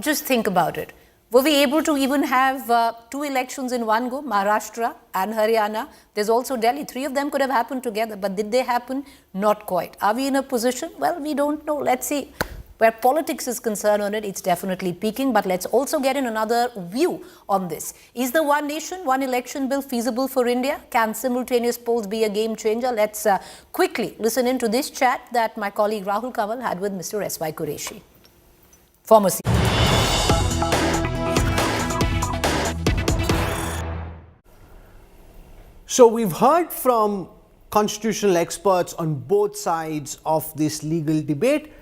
just think about it. Were we able to even have 2 elections in one go, Maharashtra and Haryana? There's also Delhi. 3 of them could have happened together, but did they happen? Not quite. Are we in a position? Well, we don't know. Let's see. Where politics is concerned on it, it's definitely peaking. But let's also get in another view on this. Is the one nation, one election bill feasible for India? Can simultaneous polls be a game changer? Let's quickly listen into this chat that my colleague Rahul Kanwal had with Mr. S.Y. Qureshi, former CM. So we've heard from constitutional experts on both sides of this legal debate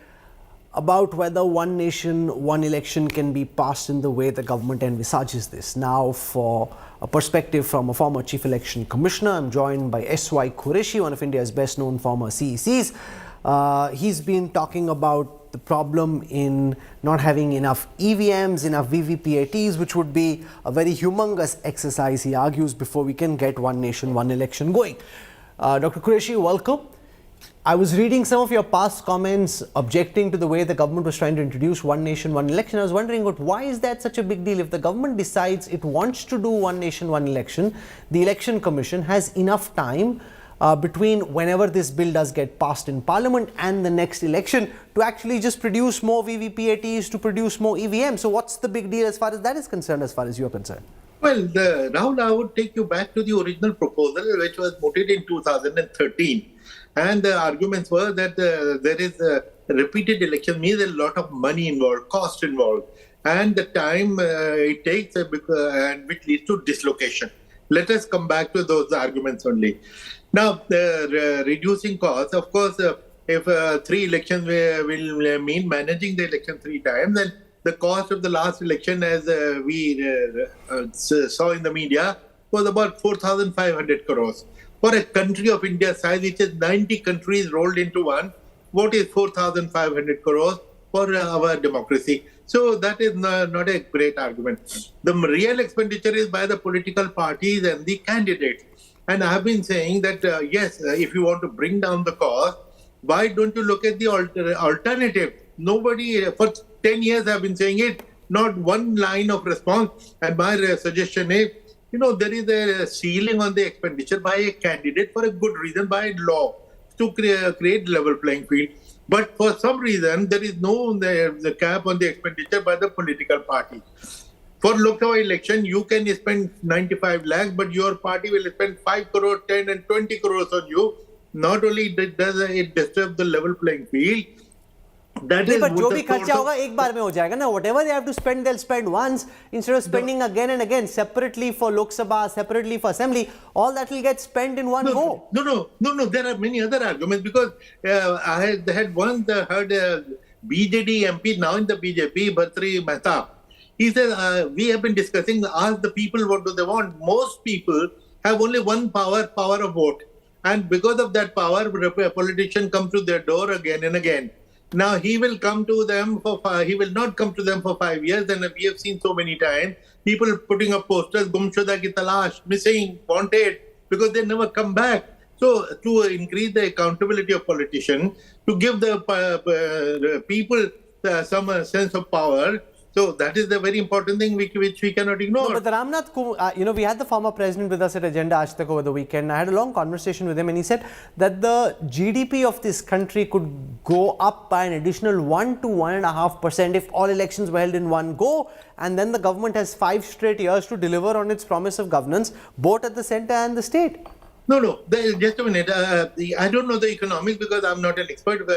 about whether one nation, one election can be passed in the way the government envisages this. Now, for a perspective from a former Chief Election Commissioner, I'm joined by S.Y. Qureshi, one of India's best-known former CECs. He's been talking about the problem in not having enough EVMs, enough VVPATs, which would be a very humongous exercise, he argues, before we can get one nation, one election going. Dr. Qureshi, welcome. I was reading some of your past comments objecting to the way the government was trying to introduce one nation, one election. I was wondering, why is that such a big deal? If the government decides it wants to do one nation, one election, the Election Commission has enough time between whenever this bill does get passed in Parliament and the next election to actually just produce more VVPATs, to produce more EVMs. So what's the big deal as far as that is concerned, as far as you're concerned? Well, Rahul, I would take you back to the original proposal, which was mooted in 2013. And the arguments were that there is a repeated election means a lot of money involved, cost involved, and the time it takes, and which leads to dislocation. Let us come back to those arguments only. Now, reducing costs, of course, if 3 elections will mean managing the election 3 times, then the cost of the last election, as we saw in the media, was about 4,500 crores. For a country of India's size, which is 90 countries rolled into one, what is 4,500 crores for our democracy? So that is not a great argument. The real expenditure is by the political parties and the candidates. And I have been saying that, yes, if you want to bring down the cost, why don't you look at the alternative? Nobody, for 10 years I've been saying it, not one line of response. And my suggestion is, there is a ceiling on the expenditure by a candidate for a good reason, by law, to create level playing field. But for some reason, there is no the cap on the expenditure by the political party. For Lok Sabha election, you can spend 95 lakhs, but your party will spend 5 crore, 10 and 20 crores on you. Not only does it disturb the level playing field, that is, but जो भी खर्चा होगा एक बार में हो जाएगा ना. Whatever they have to spend, they'll spend once instead of spending again and again separately for Lok Sabha, separately for Assembly. All that will get spent in one go. No. There are many other arguments, because I had once heard a BJD MP, now in the BJP, Bhartri Mehta. He said, we have been discussing, ask the people what do they want. Most people have only one power of vote. And because of that power, a politician comes to their door again and again. Now he will come to them he will not come to them for 5 years, and we have seen so many times people putting up posters, Gumshuda ki talash, missing, wanted, because they never come back. So to increase the accountability of politicians, to give the people some sense of power, so that is the very important thing which we cannot ignore. No, but Ramnath, we had the former president with us at Agenda Aaj Tak over the weekend. I had a long conversation with him, and he said that the GDP of this country could go up by an additional 1 to 1.5% if all elections were held in one go, and then the government has 5 straight years to deliver on its promise of governance, both at the centre and the state. No, just a minute. I don't know the economics because I'm not an expert.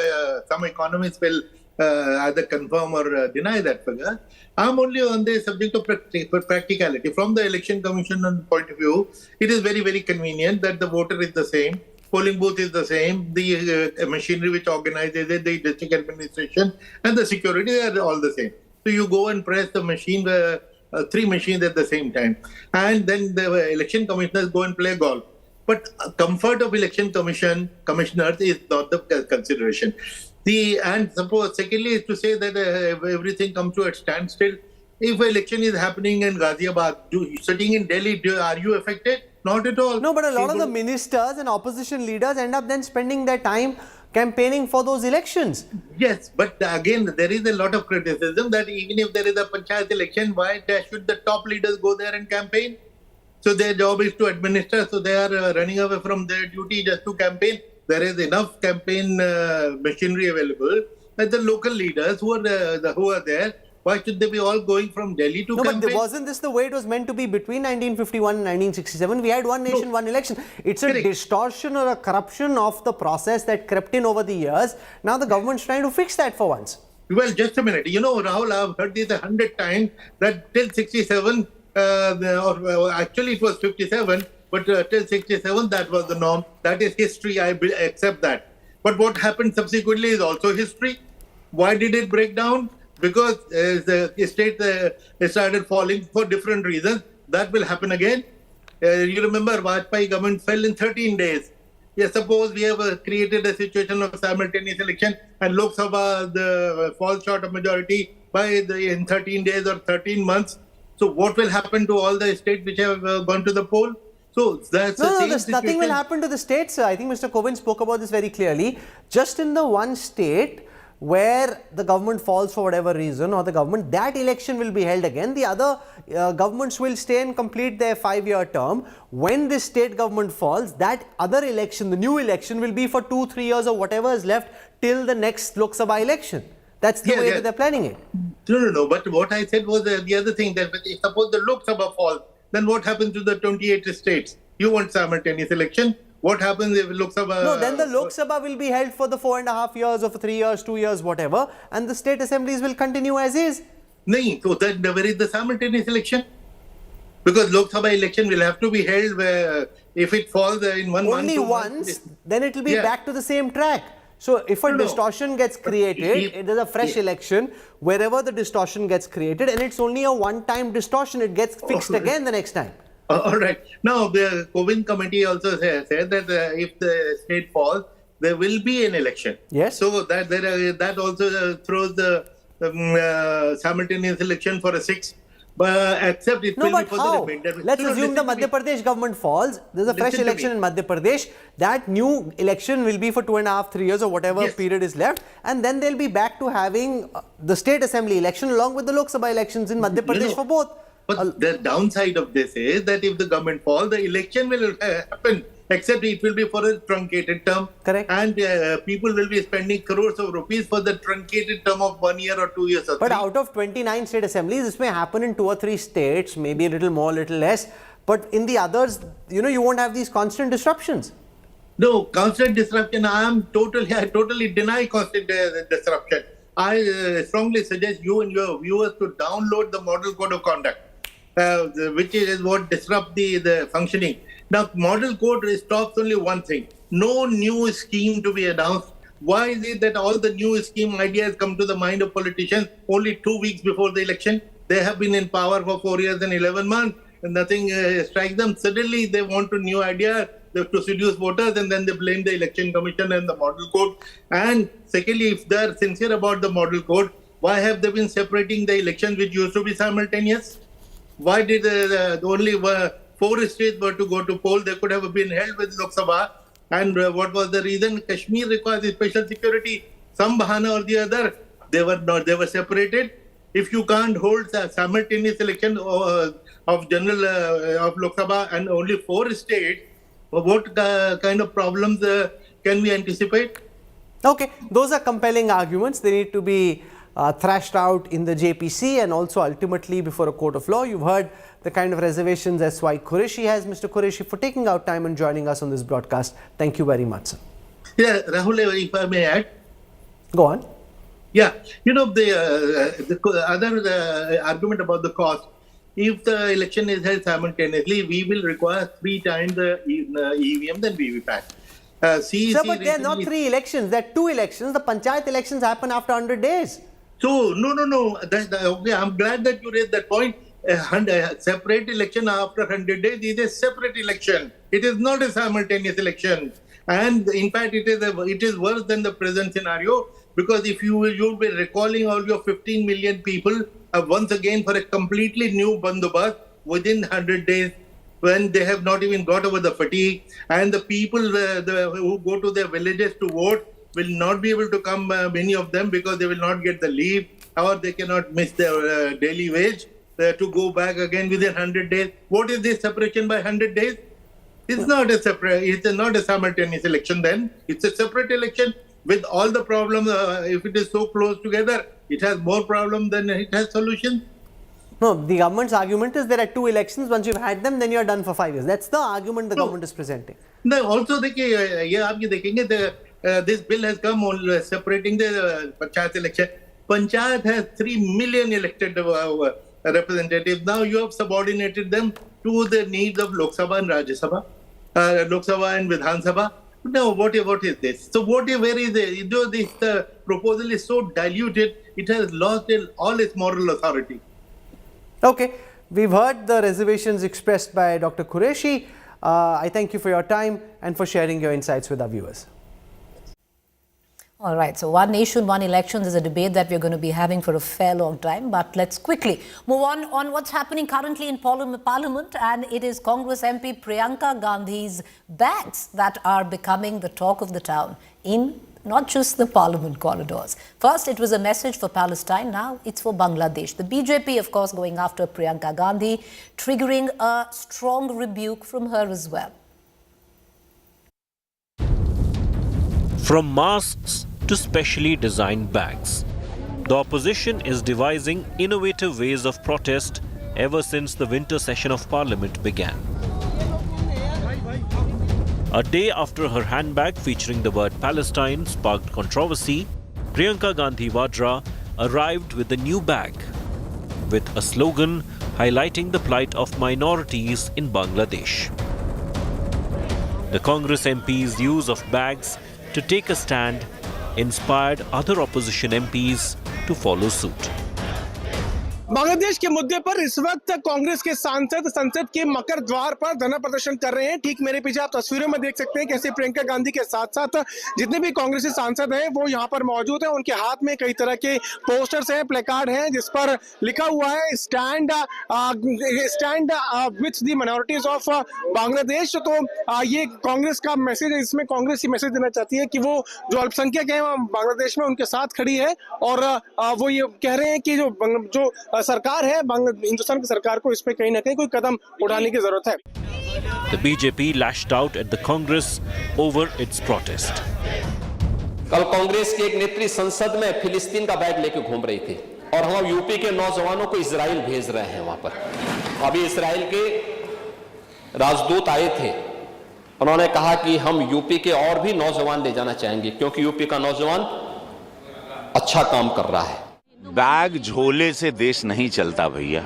Some economists will either confirm or deny that figure. I'm only on the subject of practicality. From the Election Commission point of view, it is very, very convenient that the voter is the same, polling booth is the same, the machinery which organizes it, the district administration, and the security are all the same. So you go and press the machine, 3 machines at the same time, and then the election commissioners go and play golf. But comfort of election commissioners is not the consideration. And suppose, secondly, is to say that everything comes to a standstill. If election is happening in Ghaziabad, sitting in Delhi, are you affected? Not at all. No, but a lot of the ministers and opposition leaders end up then spending their time campaigning for those elections. Yes, but again, there is a lot of criticism that even if there is a panchayat election, why should the top leaders go there and campaign? So their job is to administer, so they are running away from their duty just to campaign. There is enough campaign machinery available. And the local leaders who are there, why should they be all going from Delhi to campaign? But wasn't this the way it was meant to be between 1951 and 1967? We had one nation, one election. It's a distortion or a corruption of the process that crept in over the years. Now the government's trying to fix that for once. Well, just a minute. You know, Rahul, I've heard this 100 times that till 67, actually it was 57, but till 67 that was the norm. That is history. I accept that. But what happened subsequently is also history. Why did it break down? Because the state started falling for different reasons. That will happen again. You remember Vajpayee government fell in 13 days. Yes, suppose we have created a situation of simultaneous election and Lok Sabha falls short of majority in 13 days or 13 months. So what will happen to all the states which have gone to the poll? So that's nothing will happen to the states. I think Mr. Kovind spoke about this very clearly. Just in the one state where the government falls for whatever reason, or the government, that election will be held again. The other governments will stay and complete their 5-year term. When this state government falls, that other election, the new election, will be for 2-3 years or whatever is left till the next Lok Sabha election. That's the way that they're planning it. No. But what I said was the other thing, that if suppose the Lok Sabha falls, then what happens to the 28 states? You want simultaneous election. What happens if Lok Sabha... No, then the Lok Sabha will be held for the 4.5 years or for 3 years, 2 years, whatever, and the state assemblies will continue as is. No, so then where is the simultaneous election? Because Lok Sabha election will have to be held where if it falls in one month... Only once, then it will be back to the same track. So if a distortion gets created, there's a fresh election, wherever the distortion gets created, and it's only a one-time distortion, it gets fixed again the next time. All right. Now, the Kovind committee also said that if the state falls, there will be an election. Yes. So that also throws the simultaneous election for a 6. But except it will be for the remainder. Let's assume the Madhya Pradesh government falls. There's a fresh election in Madhya Pradesh. That new election will be for 2.5-3 years or whatever period is left. And then they'll be back to having the state assembly election along with the Lok Sabha elections in Madhya Pradesh for both. But the downside of this is that if the government falls, the election will happen, except it will be for a truncated term. Correct. And people will be spending crores of rupees for the truncated term of 1 year or 2 years or 3. But out of 29 state assemblies, this may happen in 2 or 3 states, maybe a little more, little less. But in the others, you won't have these constant disruptions. No, constant disruption. I totally deny constant disruption. I strongly suggest you and your viewers to download the Model Code of Conduct. Which is what disrupts the functioning. Now, model code stops only one thing: no new scheme to be announced. Why is it that all the new scheme ideas come to the mind of politicians only 2 weeks before the election? They have been in power for 4 years and 11 months, and nothing strikes them. Suddenly, they want a new idea to seduce voters, and then they blame the election commission and the model code. And secondly, if they are sincere about the model code, why have they been separating the elections which used to be simultaneous? Why did only 4 states were to go to poll? They could have been held with Lok Sabha. And what was the reason? Kashmir requires special security. Some bahana or the other, they were not. They were separated. If you can't hold a simultaneous election of general of Lok Sabha and only 4 states, what kind of problems can we anticipate? Okay, those are compelling arguments. They need to be thrashed out in the JPC and also ultimately before a court of law. You've heard the kind of reservations S.Y. Qureshi has. Mr. Qureshi, for taking out time and joining us on this broadcast, thank you very much, sir. Yeah, Rahul, if I may add. Go on. Yeah, the other argument about the cost, if the election is held simultaneously, we will require 3 times the EVM than VVPAT. Sir, but there are not 3 elections, there are 2 elections. The panchayat elections happen after 100 days. So, no. Okay, I'm glad that you raised that point. A separate election after 100 days is a separate election. It is not a simultaneous election. And in fact, it is worse than the present scenario, Because if you'll be recalling all your 15 million people once again for a completely new bandobast within 100 days, when they have not even got over the fatigue, and the people who go to their villages to vote will not be able to come, many of them, because they will not get the leave, or they cannot miss their daily wage to go back again within 100 days. What is this separation by 100 days? It's not a separate. It's not a simultaneous election. Then it's a separate election with all the problems. If it is so close together, it has more problems than it has solutions. No, the government's argument is there are two elections. Once you've had them, then you're done for 5 years. That's the argument the government is presenting. No, also this bill has come on separating the Panchayat election. Panchayat has 3 million elected representatives. Now you have subordinated them to the needs of Lok Sabha and Rajya Sabha, Lok Sabha and Vidhan Sabha. No, what is this? So where is it? This proposal is so diluted, it has lost all its moral authority. Okay, we've heard the reservations expressed by Dr. Qureshi. I thank you for your time and for sharing your insights with our viewers. All right, so one nation, one elections is a debate that we're going to be having for a fair long time. But let's quickly move on what's happening currently in Parliament. And it is Congress MP Priyanka Gandhi's bags that are becoming the talk of the town in not just the Parliament corridors. First, it was a message for Palestine. Now it's for Bangladesh. The BJP, of course, going after Priyanka Gandhi, triggering a strong rebuke from her as well. From masks to specially designed bags, the opposition is devising innovative ways of protest ever since the winter session of Parliament began. A day after her handbag featuring the word Palestine sparked controversy, Priyanka Gandhi Vadra arrived with a new bag with a slogan highlighting the plight of minorities in Bangladesh. The Congress MP's use of bags to take a stand inspired other opposition MPs to follow suit. Bangladesh के मुद्दे पर इस वक्त कांग्रेस के सांसद संसद के मकर द्वार पर धरना प्रदर्शन कर रहे हैं। ठीक मेरे पीछे आप तस्वीरों में देख सकते हैं कैसे प्रियंका गांधी के साथ साथ जितने भी कांग्रेसी सांसद हैं वो यहाँ पर मौजूद हैं। उनके हाथ में कई तरह के पोस्टर्स हैं, प्लेकार्ड हैं जिस पर लिखा हुआ है stand with the minorities of Bangladesh. तो ये कांग्रेस का मैसेज है, इसमें कांग्रेस ये मैसेज देना चाहती है कि वो जो अल्पसंख्यक हैं बांग्लादेश में उनके साथ खड़ी है और वो ये कह रहे हैं कि जो सरकार है हिंदुस्तान की सरकार को इस पे कहीं ना कहीं कोई कदम उठाने की जरूरत है। The BJP lashed out at the Congress over its protest. कल कांग्रेस के एक नेत्री संसद में फिलिस्तीन का बैग लेकर घूम रही थी और हम यूपी के नौजवानों को इजराइल भेज रहे हैं। वहां पर अभी इजराइल के राजदूत आए थे, उन्होंने कहा कि हम यूपी के और भी नौजवान ले जाना चाहेंगे क्योंकि यूपी का नौजवान अच्छा काम कर रहा है। बैग झोले से देश नहीं चलता भैया।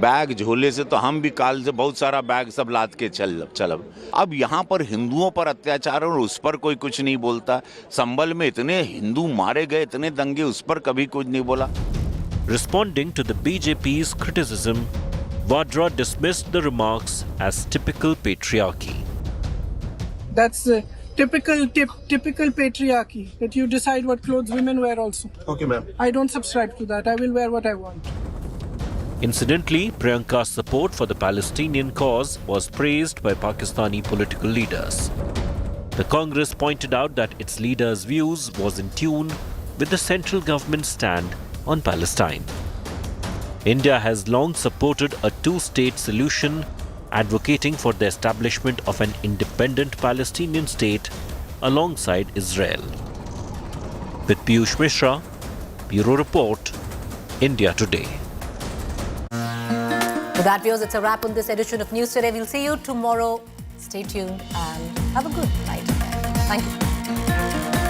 बैग झोले से तो हम भी काल से बहुत सारा बैग सब लाद के चलब। अब यहाँ पर हिंदुओं पर अत्याचार और उस पर कोई कुछ नहीं बोलता। संभल में इतने हिंदू मारे गए, इतने दंगे, उस पर कभी कुछ नहीं बोला। Responding to the BJP's criticism, Vadra dismissed the remarks as typical patriarchy. That's typical patriarchy, that you decide what clothes women wear also. Okay, ma'am. I don't subscribe to that. I will wear what I want. Incidentally, Priyanka's support for the Palestinian cause was praised by Pakistani political leaders. The Congress pointed out that its leaders' views was in tune with the central government's stand on Palestine. India has long supported a two-state solution, advocating for the establishment of an independent Palestinian state alongside Israel. With Piyush Mishra, Bureau Report, India Today. With that, viewers, it's a wrap on this edition of News Today. We'll see you tomorrow. Stay tuned and have a good night. Thank you.